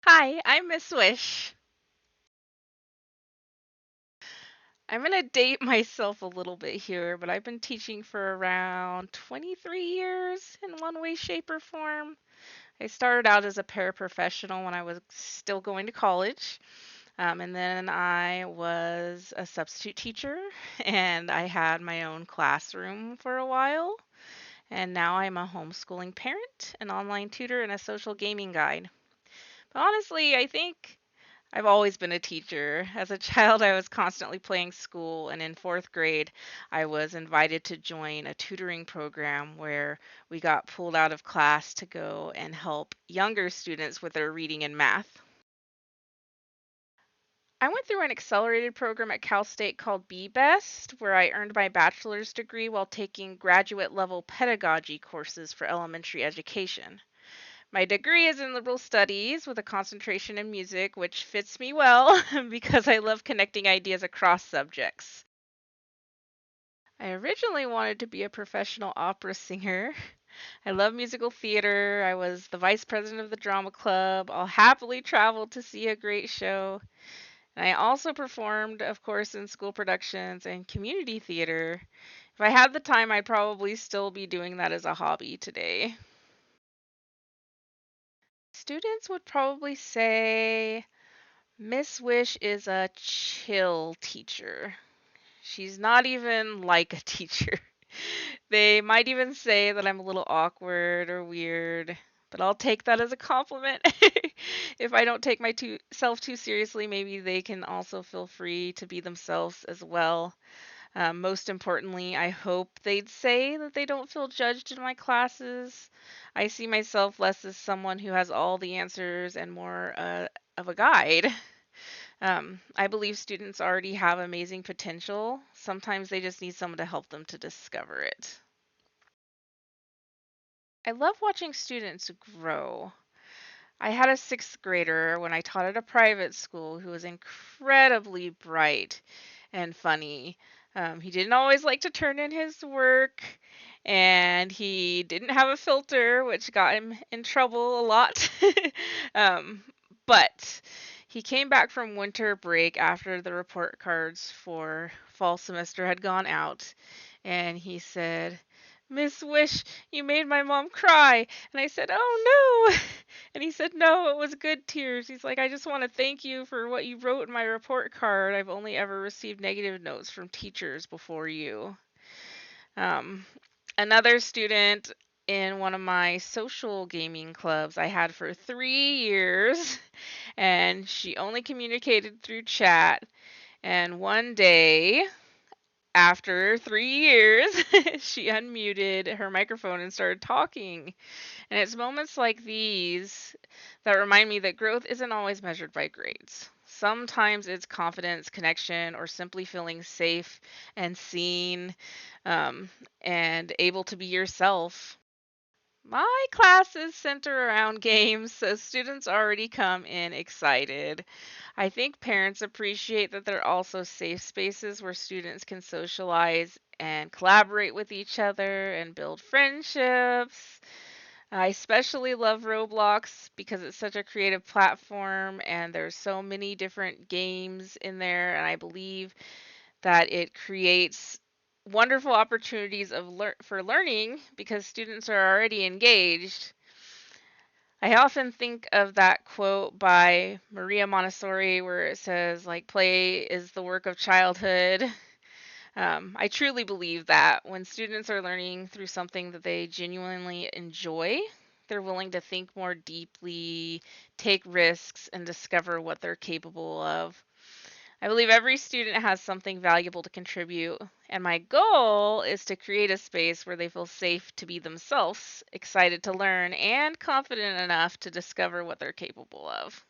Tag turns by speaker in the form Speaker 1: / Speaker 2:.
Speaker 1: Hi, I'm Miss Wish. I'm gonna date myself a little bit here, but I've been teaching for around 23 years in one way, shape, or form. I started out as a paraprofessional when I was still going to college, and then I was a substitute teacher, and I had my own classroom for a while, and now I'm a homeschooling parent, an online tutor, and a social gaming guide. But honestly, I think I've always been a teacher. As a child, I was constantly playing school, and in fourth grade, I was invited to join a tutoring program where we got pulled out of class to go and help younger students with their reading and math. I went through an accelerated program at Cal State called Be Best, where I earned my bachelor's degree while taking graduate level pedagogy courses for elementary education. My degree is in liberal studies with a concentration in music, which fits me well because I love connecting ideas across subjects. I originally wanted to be a professional opera singer. I love musical theater. I was the vice president of the drama club. I'll happily travel to see a great show. And I also performed, of course, in school productions and community theater. If I had the time, I'd probably still be doing that as a hobby today. Students would probably say Miss Wish is a chill teacher. She's not even like a teacher. They might even say that I'm a little awkward or weird, but I'll take that as a compliment. If I don't take myself too seriously, maybe they can also feel free to be themselves as well. Most importantly, I hope they'd say that they don't feel judged in my classes. I see myself less as someone who has all the answers and more of a guide. I believe students already have amazing potential. Sometimes they just need someone to help them to discover it. I love watching students grow. I had a sixth grader when I taught at a private school who was incredibly bright and funny. He didn't always like to turn in his work, and he didn't have a filter, which got him in trouble a lot. um, but he came back from winter break after the report cards for fall semester had gone out, and he said, Miss Wish, you made my mom cry. And I said, Oh no. And he said, No, it was good tears. He's like, I just want to thank you for what you wrote in my report card. I've only ever received negative notes from teachers before you. Um, Another student in one of my social gaming clubs I had for 3 years, and she only communicated through chat. And one day, after 3 years, she unmuted her microphone and started talking. And it's moments like these that remind me that growth isn't always measured by grades. Sometimes it's confidence, connection, or simply feeling safe and seen, um, and able to be yourself. My classes center around games, so students already come in excited. I think parents appreciate that they're also safe spaces where students can socialize and collaborate with each other and build friendships. I especially love Roblox because it's such a creative platform and there's so many different games in there, and I believe that it creates wonderful opportunities for learning because students are already engaged. I often think of that quote by Maria Montessori where it says, like, play is the work of childhood. I truly believe that when students are learning through something that they genuinely enjoy, they're willing to think more deeply, take risks, and discover what they're capable of. I believe every student has something valuable to contribute, and my goal is to create a space where they feel safe to be themselves, excited to learn, and confident enough to discover what they're capable of.